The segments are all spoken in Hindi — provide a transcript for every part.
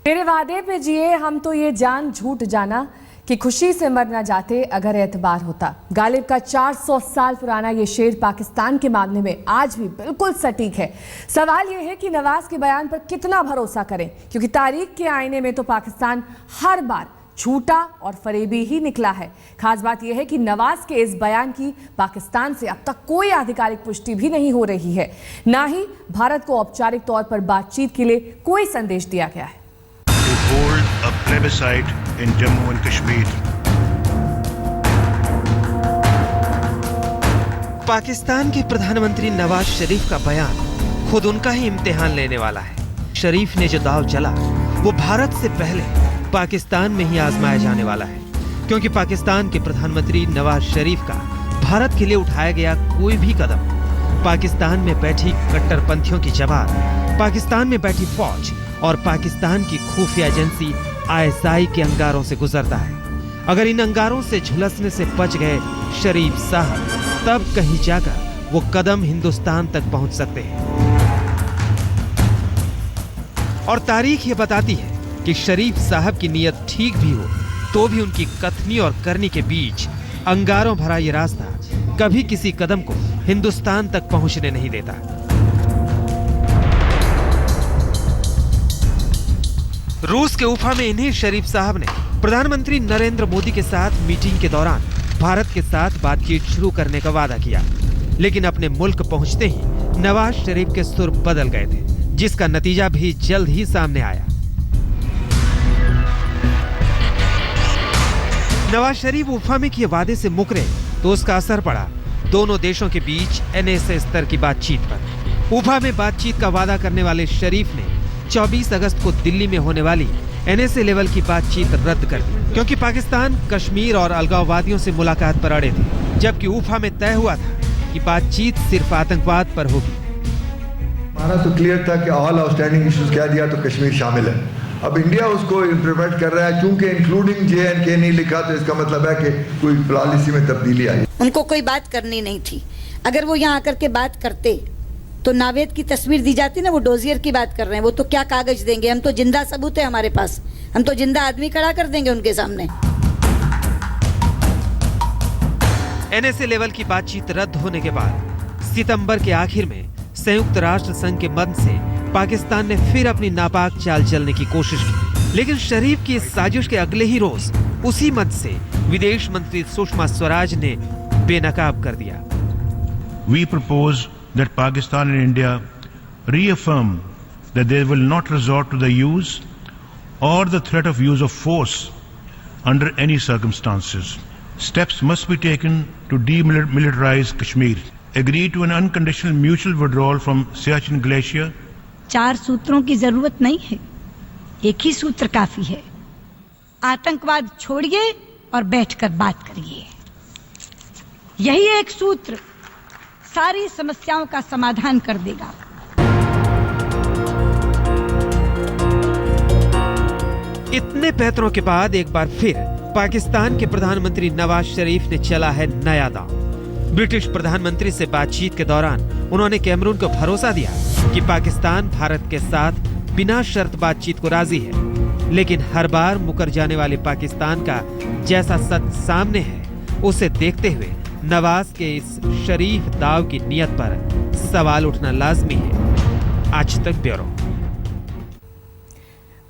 तेरे वादे पे जिए हम तो ये जान झूठ जाना कि खुशी से मर न जाते अगर एतबार होता। गालिब का 400 साल पुराना ये शेर पाकिस्तान के मामले में आज भी बिल्कुल सटीक है। सवाल ये है कि नवाज के बयान पर कितना भरोसा करें, क्योंकि तारीख के आईने में तो पाकिस्तान हर बार झूठा और फरेबी ही निकला है। खास बात यह है कि नवाज के इस बयान की पाकिस्तान से अब तक कोई आधिकारिक पुष्टि भी नहीं हो रही है, ना ही भारत को औपचारिक तौर पर बातचीत के लिए कोई संदेश दिया गया है। To hold a plebiscite in Jammu and Kashmir. Pakistan के प्रधानमंत्री नवाज शरीफ का बयान खुद उनका ही इम्तिहान लेने वाला है। शरीफ ने जो दाव चला वो भारत से पहले पाकिस्तान में ही आजमाया जाने वाला है, क्योंकि पाकिस्तान के प्रधानमंत्री नवाज शरीफ का भारत के लिए उठाया गया कोई भी कदम पाकिस्तान में बैठी कट्टरपंथियों की जमात, पाकिस्तान में बैठी फौज और पाकिस्तान की खुफिया एजेंसी ISI के अंगारों से गुजरता है। अगर इन अंगारों से झुलसने से बच गए शरीफ साहब, तब कहीं जाकर वो कदम हिंदुस्तान तक पहुंच सकते हैं। और तारीख ये बताती है कि शरीफ साहब की नीयत ठीक भी हो तो भी उनकी कथनी और करनी के बीच अंगारों भरा ये रास्ता कभी किसी कदम को हिंदुस्तान तक पहुंचने नहीं देता। रूस के उफा में इन्हीं शरीफ साहब ने प्रधानमंत्री नरेंद्र मोदी के साथ मीटिंग के दौरान भारत के साथ बातचीत शुरू करने का वादा किया, लेकिन अपने मुल्क पहुंचते ही नवाज शरीफ के सुर बदल गए थे, जिसका नतीजा भी जल्द ही सामने आया। नवाज शरीफ उफा में किए वादे से मुकरे तो उसका असर पड़ा दोनों देशों के बीच NSA स्तर की बातचीत पर। उफा में बातचीत का वादा करने वाले शरीफ ने 24 अगस्त को दिल्ली में होने वाली NSA लेवल की बातचीत रद्द कर दी, क्योंकि पाकिस्तान कश्मीर और अलगाववादियों से मुलाकात पर अड़े थे, जबकि उफा में तय हुआ था कि बातचीत सिर्फ आतंकवाद पर होगी। हमारा तो क्लियर था कि ऑल आउटस्टैंडिंग इश्यूज कह दिया तो कश्मीर शामिल है। अब इंडिया उसको इंटरप्रेट कर रहा है, क्योंकि इंक्लूडिंग JNK नहीं लिखा तो इसका मतलब है कि कोई पॉलिसी में तब्दीली आई। उनको कोई बात करनी नहीं थी। अगर वो यहाँ आकर के बात करते तो नावेद की तस्वीर दी जाती ना। वो डोजियर की बात कर रहे हैं, वो तो क्या कागज देंगे, हम तो जिंदा सबूत है हमारे पास, हम तो जिंदा आदमी खड़ा कर देंगे उनके सामने। NSA लेवल की बातचीत रद्द होने के बाद सितंबर के आखिर में संयुक्त राष्ट्र संघ के मद से पाकिस्तान ने फिर अपनी नापाक चाल चलने की कोशिश की, लेकिन शरीफ की इस साजिश के अगले ही रोज उसी मद से विदेश मंत्री सुषमा स्वराज ने बेनकाब कर दिया। We propose that Pakistan and India reaffirm that they will not resort to the use or the threat of use of force under any circumstances. Steps must be taken to demilitarize Kashmir. Agree to an unconditional mutual withdrawal from Siachen Glacier. 4 सूत्रों की जरूरत नहीं है, एक ही सूत्र काफी है। आतंकवाद छोड़िए और बैठकर बात करिए। यही एक सूत्र सारी समस्याओं का समाधान कर देगा। इतने पैतरों के बाद एक बार फिर पाकिस्तान के प्रधानमंत्री नवाज शरीफ ने चला है नया दांव। ब्रिटिश प्रधानमंत्री से बातचीत के दौरान उन्होंने कैमरून को भरोसा दिया कि पाकिस्तान भारत के साथ बिना शर्त बातचीत को राजी है, लेकिन हर बार मुकर जाने वाले पाकिस्तान का जैसा सच सामने है, उसे देखते हुए नवाज के इस शरीफ दाव की नियत पर सवाल उठना लाजमी है। आज तक ब्यूरो।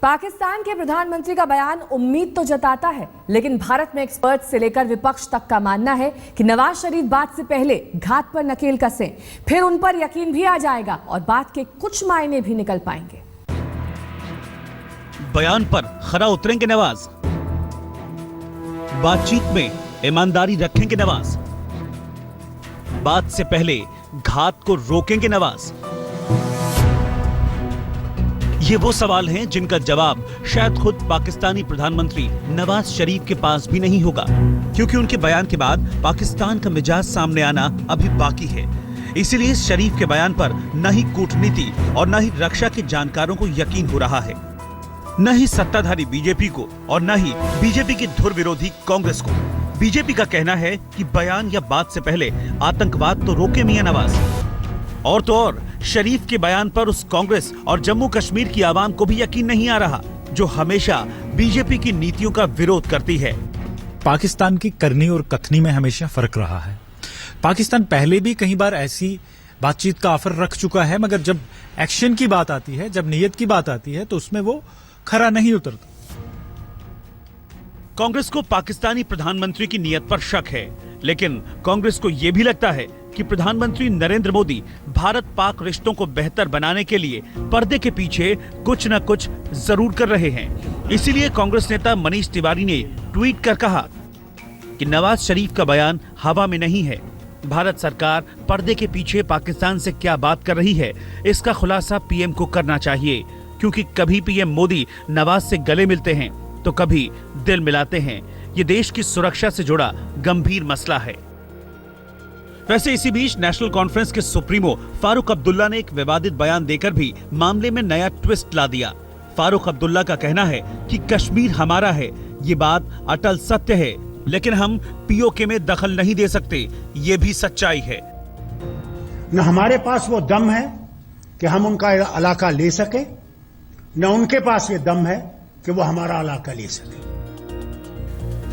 पाकिस्तान के प्रधानमंत्री का बयान उम्मीद तो जताता है, लेकिन भारत में एक्सपर्ट से लेकर विपक्ष तक का मानना है कि नवाज शरीफ बात से पहले घात पर नकेल कसें, फिर उन पर यकीन भी आ जाएगा और बात के कुछ मायने भी निकल पाएंगे। बयान पर खरा उतरेंगे नवाज, बातचीत में ईमानदारी रखेंगे नवाज, बात से पहले घात को रोकेंगे नवाज। ये वो सवाल हैं जिनका जवाब शायद खुद पाकिस्तानी प्रधानमंत्री नवाज शरीफ के पास भी नहीं होगा, क्योंकि उनके बयान के बाद पाकिस्तान का मिजाज सामने आना अभी बाकी है। इसीलिए शरीफ के बयान पर न ही कूटनीति और न ही रक्षा के जानकारों को यकीन हो रहा है, न ही सत्ताधारी बीजेपी को और न ही बीजेपी की धुर विरोधी कांग्रेस को। बीजेपी का कहना है कि बयान या बात से पहले आतंकवाद तो रोके मियां नवाज। और तो और शरीफ के बयान पर उस कांग्रेस और जम्मू कश्मीर की आवाम को भी यकीन नहीं आ रहा जो हमेशा बीजेपी की नीतियों का विरोध करती है। पाकिस्तान की करनी और कथनी में हमेशा फर्क रहा है। पाकिस्तान पहले भी कई बार ऐसी बातचीत का ऑफर रख चुका है, मगर जब एक्शन की बात आती है, जब नीयत की बात आती है, तो उसमें वो खरा नहीं उतरता। कांग्रेस को पाकिस्तानी प्रधानमंत्री की नीयत पर शक है, लेकिन कांग्रेस को यह भी लगता है कि प्रधानमंत्री नरेंद्र मोदी भारत पाक रिश्तों को बेहतर बनाने के लिए पर्दे के पीछे कुछ न कुछ जरूर कर रहे हैं। इसीलिए कांग्रेस नेता मनीष तिवारी ने ट्वीट कर कहा कि नवाज शरीफ का बयान हवा में नहीं है। भारत सरकार पर्दे के पीछे पाकिस्तान से क्या बात कर रही है, इसका खुलासा पीएम को करना चाहिए, क्योंकि कभी पीएम मोदी नवाज से गले मिलते हैं तो कभी दिल मिलाते हैं। ये देश की सुरक्षा से जुड़ा गंभीर मसला है। वैसे इसी बीच नेशनल कॉन्फ्रेंस के सुप्रीमो फारूक अब्दुल्ला ने एक विवादित बयान देकर भी मामले में नया ट्विस्ट ला दिया। फारूक अब्दुल्ला का कहना है कि कश्मीर हमारा है, ये बात अटल सत्य है, लेकिन हम पीओके में दखल नहीं दे सकते, ये भी सच्चाई है। न हमारे पास वो दम है कि हम उनका इलाका ले सके, न उनके पास ये दम है कि वो हमारा इलाका ले सके।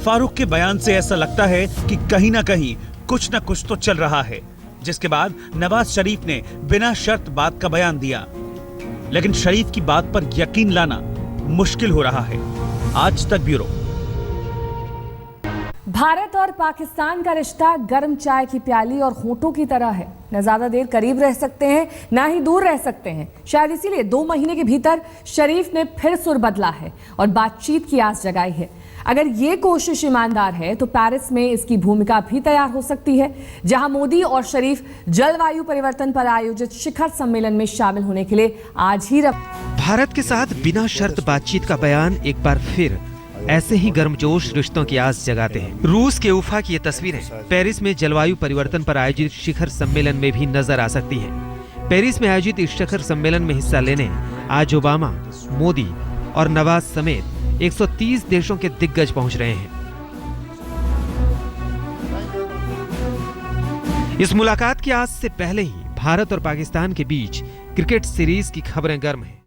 फारूक के बयान से ऐसा लगता है कि कहीं ना कहीं कुछ न कुछ तो चल रहा है, जिसके बाद नवाज शरीफ ने बिना शर्त बात का बयान दिया। लेकिन शरीफ की बात पर यकीन लाना मुश्किल हो रहा है। आज तक ब्यूरो। भारत और पाकिस्तान का रिश्ता गर्म चाय की प्याली और होंठों की तरह है। न ज्यादा देर करीब रह सकते हैं, ना ही दूर रह सकते हैं। शायद इसीलिए 2 महीने के भीतर शरीफ ने फिर सुर बदला है और बातचीत की आस जगाई है। अगर ये कोशिश ईमानदार है तो पेरिस में इसकी भूमिका भी तैयार हो सकती है, जहां मोदी और शरीफ जलवायु परिवर्तन पर आयोजित शिखर सम्मेलन में शामिल होने के लिए आज ही भारत के साथ बिना शर्त बातचीत का बयान एक बार फिर ऐसे ही गर्मजोश रिश्तों की आस जगाते हैं। रूस के उफा की ये तस्वीरें पेरिस में जलवायु परिवर्तन पर आयोजित शिखर सम्मेलन में भी नजर आ सकती हैं। पेरिस में आयोजित इस शिखर सम्मेलन में हिस्सा लेने आज ओबामा, मोदी और नवाज समेत 130 देशों के दिग्गज पहुंच रहे हैं। इस मुलाकात की आज से पहले ही भारत और पाकिस्तान के बीच क्रिकेट सीरीज की खबरें गर्म हैं।